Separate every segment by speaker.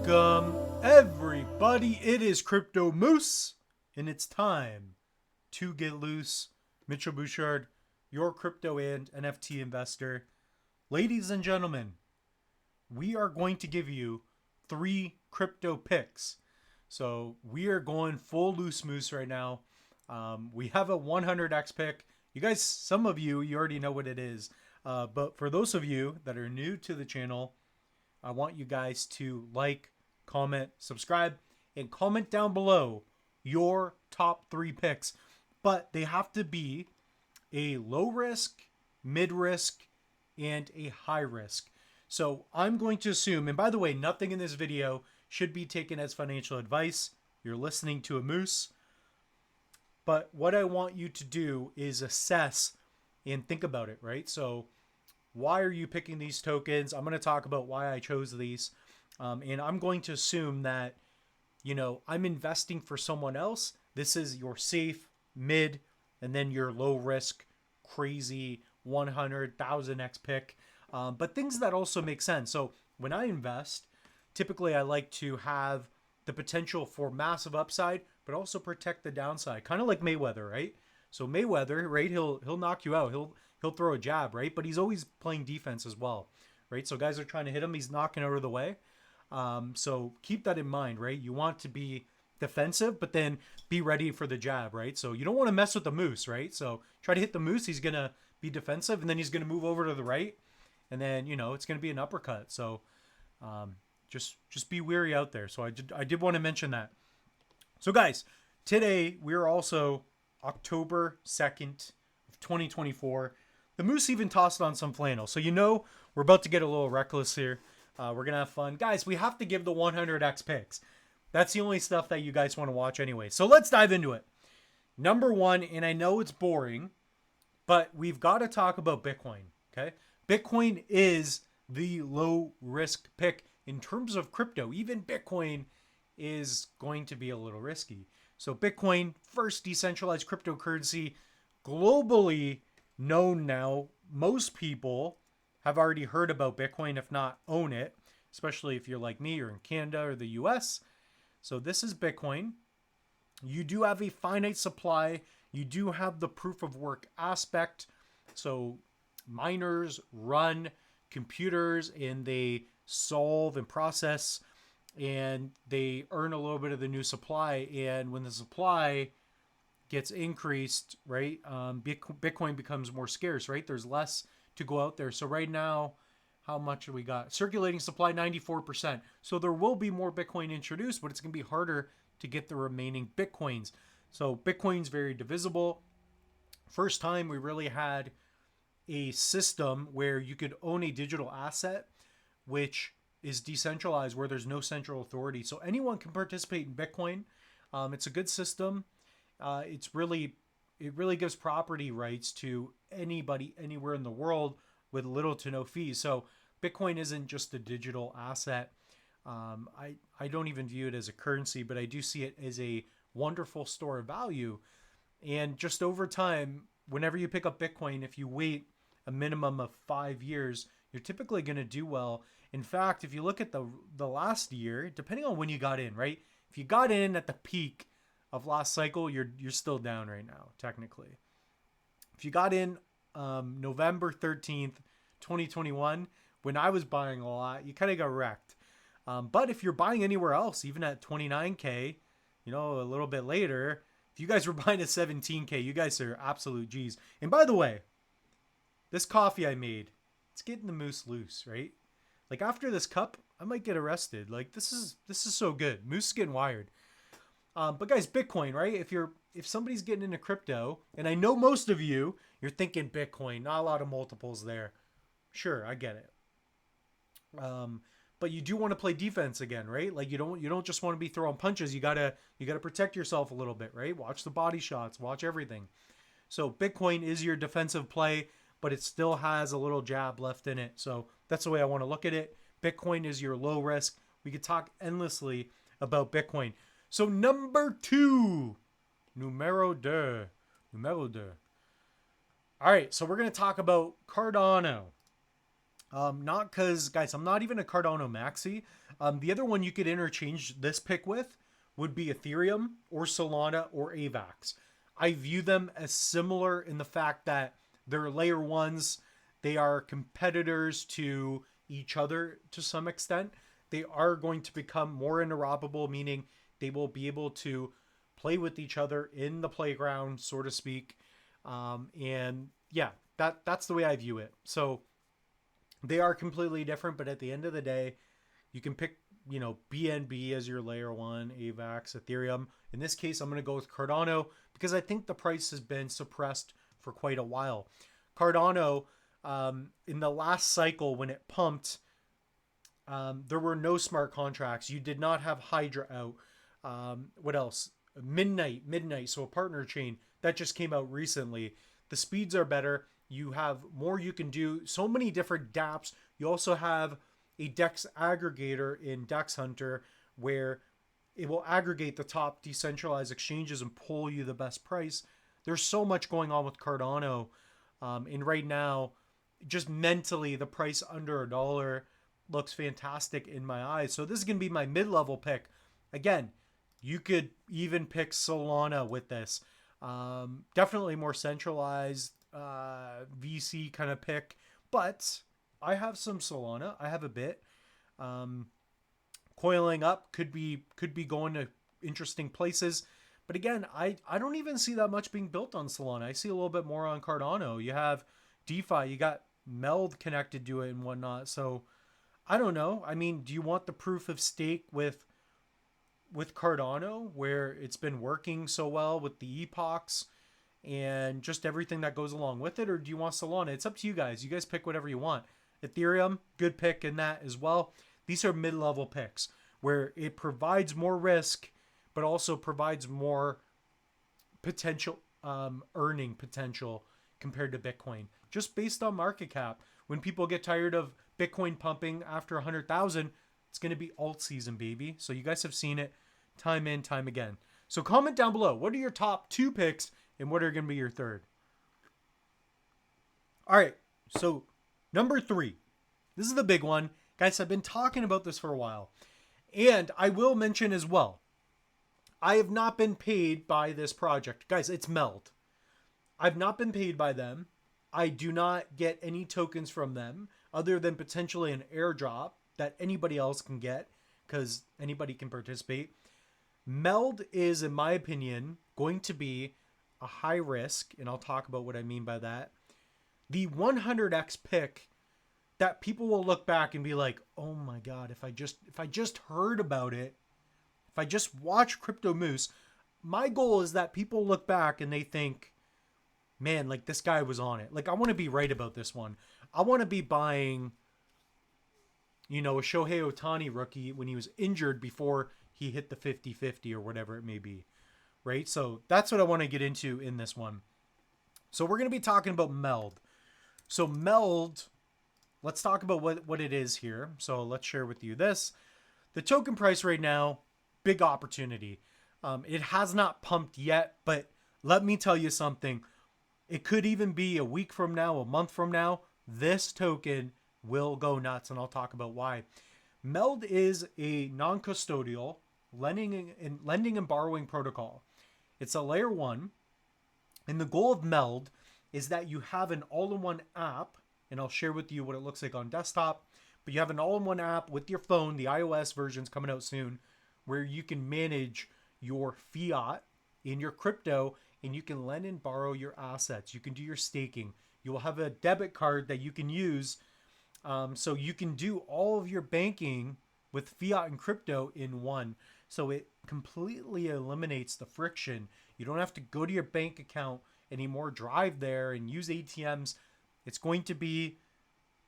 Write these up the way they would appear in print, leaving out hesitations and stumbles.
Speaker 1: Welcome, everybody. It is Crypto Moose, and it's time to get loose. Mitchell Bouchard, your crypto and NFT investor. Ladies and gentlemen, we are going to give you 3 crypto picks. So we are going full loose moose right now. We have a 100x pick. You guys, some of you already know what it is. But for those of you that are new to the channel, I want you guys to like, comment, subscribe, and comment down below your top 3 picks. But they have to be a low risk, mid risk, and a high risk. So I'm going to assume, and by the way, nothing in this video should be taken as financial advice. You're listening to a moose. But what I want you to do is assess and think about it, right? So why are you picking these tokens? I'm going to talk about why I chose these. And I'm going to assume that, I'm investing for someone else. This is your safe, mid, and then your low risk, crazy 100,000x pick. But things that also make sense. So when I invest, typically I like to have the potential for massive upside, but also protect the downside. Kind of like Mayweather, right? So Mayweather, right? He'll knock you out. He'll throw a jab, right? But he's always playing defense as well, right? So guys are trying to hit him. He's knocking out of the way. So keep that in mind, right? You want to be defensive, but then be ready for the jab, right? So you don't want to mess with the moose, right? So try to hit the moose. He's going to be defensive, and then he's going to move over to the right. And then, it's going to be an uppercut. So just be wary out there. So I did want to mention that. So guys, today we're also October 2nd of 2024. The moose even tossed on some flannel. So we're about to get a little reckless here. We're going to have fun. Guys, we have to give the 100x picks. That's the only stuff that you guys want to watch anyway. So let's dive into it. Number 1, and I know it's boring, but we've got to talk about Bitcoin, okay? Bitcoin is the low risk pick in terms of crypto. Even Bitcoin is going to be a little risky. So Bitcoin, first decentralized cryptocurrency, globally known now. Most people have already heard about Bitcoin, if not own it, especially if you're like me or in Canada or the US. So this is Bitcoin. You do have a finite supply. You do have the proof of work aspect. So miners run computers and they solve and process and they earn a little bit of the new supply. And when the supply gets increased, right, Bitcoin becomes more scarce, right? There's less to go out there. So right now, how much have we got? Circulating supply, 94%. So there will be more Bitcoin introduced, but it's going to be harder to get the remaining Bitcoins. So Bitcoin's very divisible. First time we really had a system where you could own a digital asset, which is decentralized, where there's no central authority. So anyone can participate in Bitcoin. It's a good system. It really gives property rights to anybody anywhere in the world with little to no fees. So Bitcoin isn't just a digital asset. I don't even view it as a currency, but I do see it as a wonderful store of value. And just over time, whenever you pick up Bitcoin, if you wait a minimum of 5 years, you're typically going to do well. In fact, if you look at the last year, depending on when you got in, right? If you got in at the peak of last cycle, you're still down right now, technically. If you got in November 13th, 2021, when I was buying a lot, you kind of got wrecked. But if you're buying anywhere else, even at 29K, a little bit later, if you guys were buying at 17K, you guys are absolute G's. And by the way, this coffee I made, it's getting the moose loose, right? Like after this cup, I might get arrested. Like this is so good. Moose is getting wired. But guys, Bitcoin, right? If somebody's getting into crypto, and I know most of you're thinking Bitcoin, not a lot of multiples there. Sure, I get it. But you do want to play defense again, right? Like you don't just want to be throwing punches. You gotta protect yourself a little bit, right? Watch the body shots, watch everything. So Bitcoin is your defensive play, but it still has a little jab left in it. So that's the way I want to look at it. Bitcoin is your low risk. We could talk endlessly about Bitcoin. So number 2, numero deux. All right, so we're going to talk about Cardano. Not because, guys, I'm not even a Cardano maxi. The other one you could interchange this pick with would be Ethereum or Solana or AVAX. I view them as similar in the fact that they're layer ones. They are competitors to each other to some extent. They are going to become more interoperable, meaning they will be able to play with each other in the playground, so to speak. And yeah, that's the way I view it. So they are completely different, but at the end of the day, you can pick, BNB as your layer one, AVAX, Ethereum. In this case, I'm going to go with Cardano because I think the price has been suppressed for quite a while. Cardano, in the last cycle when it pumped, there were no smart contracts. You did not have Hydra out. What else? Midnight. So a partner chain that just came out recently. The speeds are better. You have more you can do. So many different dApps. You also have a DEX aggregator in DEX Hunter where it will aggregate the top decentralized exchanges and pull you the best price. There's so much going on with Cardano. And right now, just mentally, the price under $1 looks fantastic in my eyes. So this is going to be my mid-level pick. Again, you could even pick Solana with this. Definitely more centralized VC kind of pick. But I have some Solana. I have a bit. Coiling up could be going to interesting places. But again, I don't even see that much being built on Solana. I see a little bit more on Cardano. You have DeFi. You got MELD connected to it and whatnot. So I don't know. I mean, do you want the proof of stake with Cardano, where it's been working so well with the epochs and just everything that goes along with it, or do you want Solana? It's up to you guys. You guys pick whatever you want. Ethereum, good pick in that as well. These are mid-level picks where it provides more risk, but also provides more potential earning potential compared to Bitcoin, just based on market cap. When people get tired of Bitcoin pumping after 100,000, it's going to be alt season, baby. So you guys have seen it time in, time again. So comment down below. What are your top 2 picks and what are going to be your third? All right. So number 3. This is the big one. Guys, I've been talking about this for a while. And I will mention as well, I have not been paid by this project. Guys, it's MELD. I've not been paid by them. I do not get any tokens from them other than potentially an airdrop that anybody else can get because anybody can participate. MELD is, in my opinion, going to be a high risk, and I'll talk about what I mean by that. The 100x pick that people will look back and be like, oh my God, if I just heard about it, if I just watch Crypto Moose, my goal is that people look back and they think, man, like this guy was on it. Like I want to be right about this one. I want to be buying, a Shohei Ohtani rookie when he was injured before he hit the 50-50 or whatever it may be, right? So that's what I want to get into in this one. So we're going to be talking about MELD. So MELD, let's talk about what it is here. So let's share with you this. The token price right now, big opportunity. It has not pumped yet, but let me tell you something. It could even be a week from now, a month from now, this token will go nuts, and I'll talk about why. MELD is a non-custodial lending and borrowing protocol. It's a layer 1, and the goal of MELD is that you have an all-in-one app, and I'll share with you what it looks like on desktop, but you have an all-in-one app with your phone. The iOS version's coming out soon, where you can manage your fiat in your crypto, and you can lend and borrow your assets. You can do your staking. You will have a debit card that you can use, so you can do all of your banking with fiat and crypto in one. So it completely eliminates the friction. You don't have to go to your bank account anymore, drive there and use ATMs. It's going to be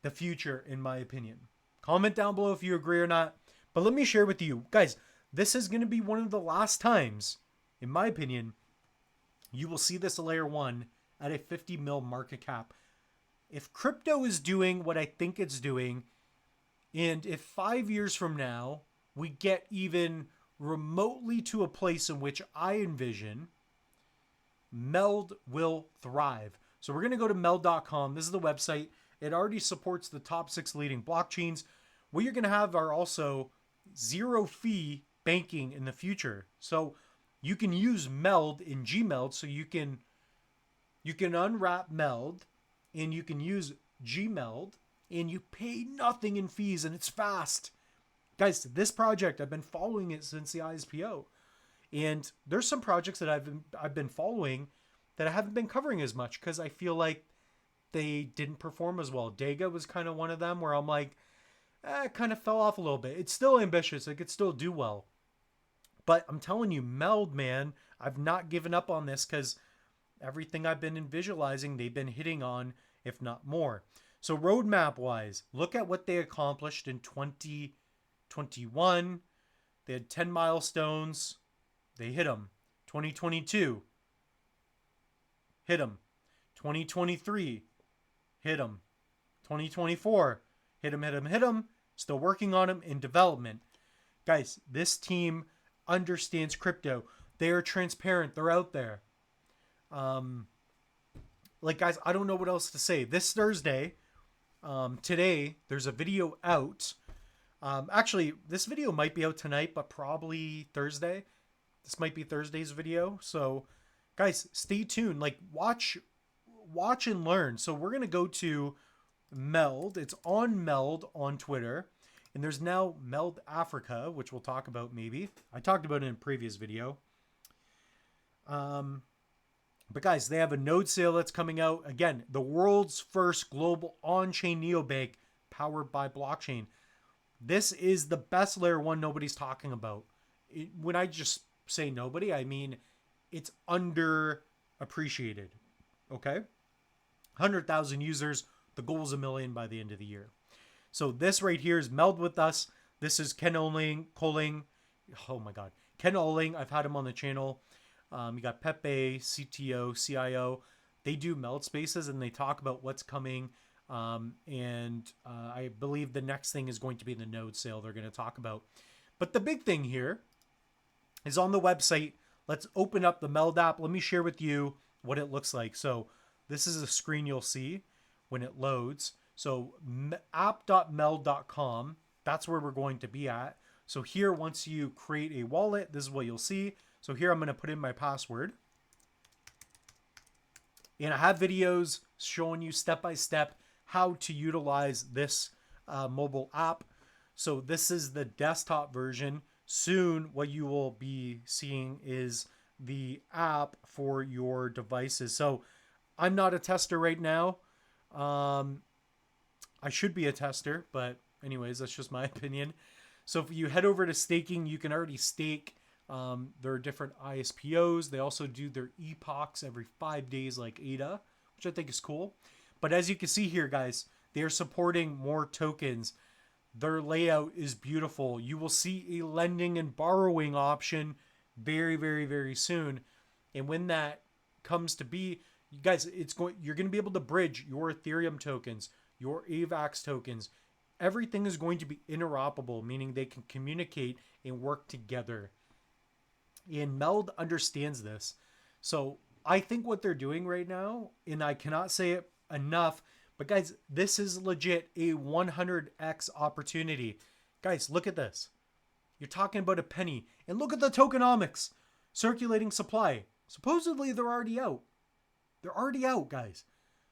Speaker 1: the future, in my opinion. Comment down below if you agree or not. But let me share with you, guys, this is going to be one of the last times, in my opinion, you will see this layer 1 at a 50 mil market cap. If crypto is doing what I think it's doing, and if 5 years from now we get even remotely to a place in which I envision, MELD will thrive. So we're going to go to meld.com. This is the website. It already supports the top 6 leading blockchains. What you're going to have are also zero fee banking in the future. So you can use MELD in Gmeld, so you can unwrap MELD and you can use Gmeld and you pay nothing in fees and it's fast. Guys, this project, I've been following it since the ISPO. And there's some projects that I've been following that I haven't been covering as much because I feel like they didn't perform as well. Dega was kind of one of them where I'm like, it kind of fell off a little bit. It's still ambitious. It could still do well. But I'm telling you, MELD, man, I've not given up on this because everything I've been visualizing, they've been hitting on, if not more. So roadmap wise, look at what they accomplished in 2021. They had 10 milestones. They hit them. 2022, hit them. 2023, hit them. 2024, hit them. Still working on them in development. Guys, this team understands crypto. They are transparent. They're out there. Guys, I don't know what else to say. This Thursday, today, there's a video out. Actually, this video might be out tonight, but probably Thursday. This might be Thursday's video. So, guys, stay tuned. Like, watch and learn. So we're going to go to MELD. It's on MELD on Twitter. And there's now MELD Africa, which we'll talk about maybe. I talked about it in a previous video. But guys, they have a node sale that's coming out. Again, the world's first global on-chain neobank powered by blockchain. This is the best layer 1 nobody's talking about. When I just say nobody, I mean it's underappreciated. Okay? 100,000 users. The goal is 1 million by the end of the year. So this right here is MELD with us. This is Ken Oling. Oh my God. Ken Oling. I've had him on the channel. You got Pepe, CTO, CIO. They do MELD spaces and they talk about what's coming. I believe the next thing is going to be the node sale they're going to talk about. But the big thing here is on the website. Let's open up the MELD app. Let me share with you what it looks like. So this is a screen you'll see when it loads. So app.meld.com, that's where we're going to be at. So here, once you create a wallet, this is what you'll see. So here I'm going to put in my password. And I have videos showing you step-by-step how to utilize this mobile app. So this is the desktop version. Soon, what you will be seeing is the app for your devices. So I'm not a tester right now. I should be a tester, but anyways, that's just my opinion. So if you head over to staking, you can already stake. There are different ISPOs. They also do their epochs every 5 days like ADA, which I think is cool. But as you can see here, guys, they are supporting more tokens. Their layout is beautiful. You will see a lending and borrowing option very, very, very soon. And when that comes to be, you guys, you're going to be able to bridge your Ethereum tokens, your AVAX tokens. Everything is going to be interoperable, meaning they can communicate and work together. And MELD understands this. So I think what they're doing right now, and I cannot say it enough, but guys, this is legit a 100x opportunity. Guys, look at this. You're talking about a penny. And look at the tokenomics. Circulating supply. Supposedly they're already out. They're already out, guys.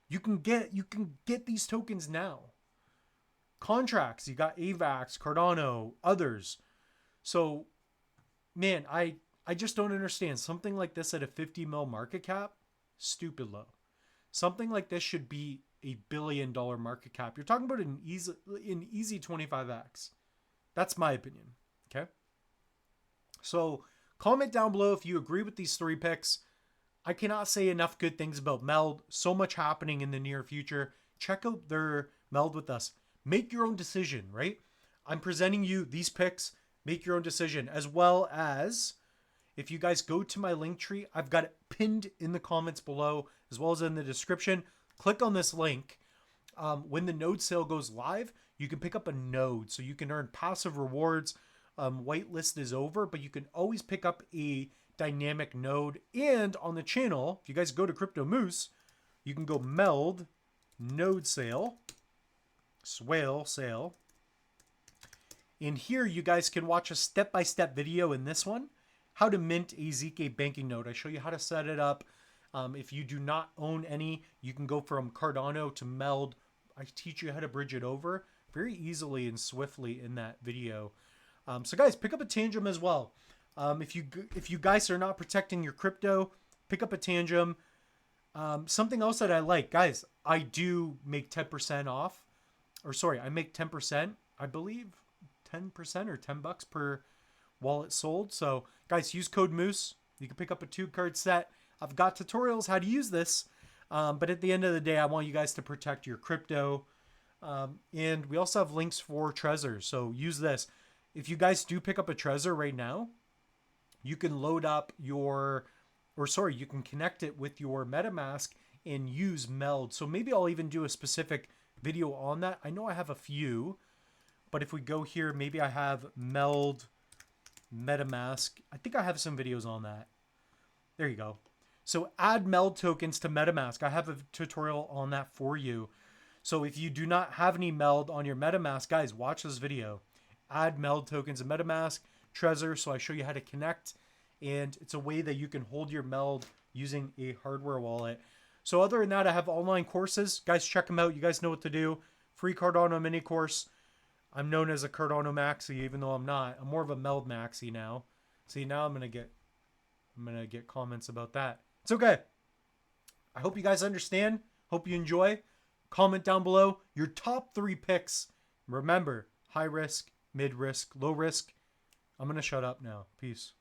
Speaker 1: You can get these tokens now. Contracts, you got AVAX, Cardano, others. So, man, I just don't understand. Something like this at a 50 mil market cap, stupid low. Something like this should be $1 billion market cap. You're talking about an easy 25x. That's my opinion. Okay. So comment down below if you agree with these 3 picks. I cannot say enough good things about MELD. So much happening in the near future. Check out their MELD with us. Make your own decision, right? I'm presenting you these picks. Make your own decision. As well as, if you guys go to my link tree, I've got it pinned in the comments below, as well as in the description. Click on this link. When the node sale goes live, you can pick up a node. So you can earn passive rewards. Whitelist is over, but you can always pick up a dynamic node. And on the channel, if you guys go to Crypto Moose, you can go MELD node sale, swale sale. In here, you guys can watch a step-by-step video in this one, how to mint a ZK banking node. I show you how to set it up. If you do not own any, you can go from Cardano to MELD. I teach you how to bridge it over very easily and swiftly in that video. So guys, pick up a Tangem as well. If you guys are not protecting your crypto, pick up a Tangem. Something else that I like, guys, I do make 10% off. Or sorry, I make 10%, I believe 10% or $10 per wallet sold. So guys, use code Moose. You can pick up a 2-card set. I've got tutorials how to use this. But at the end of the day, I want you guys to protect your crypto. And we also have links for Trezor. So use this. If you guys do pick up a Trezor right now, you can load up you can connect it with your MetaMask and use MELD. So maybe I'll even do a specific video on that. I know I have a few, but if we go here, maybe I have MELD MetaMask. I think I have some videos on that. There you go. So add MELD tokens to MetaMask. I have a tutorial on that for you. So if you do not have any MELD on your MetaMask, guys, watch this video. Add MELD tokens to MetaMask, Trezor. So I show you how to connect, and it's a way that you can hold your MELD using a hardware wallet. So other than that, I have online courses. Guys, check them out. You guys know what to do. Free Cardano mini course. I'm known as a Cardano maxi, even though I'm not. I'm more of a MELD maxi now. See, now I'm gonna get comments about that. It's okay. I hope you guys understand. Hope you enjoy. Comment down below your top 3 picks. Remember, high risk, mid risk, low risk. I'm gonna shut up now. Peace.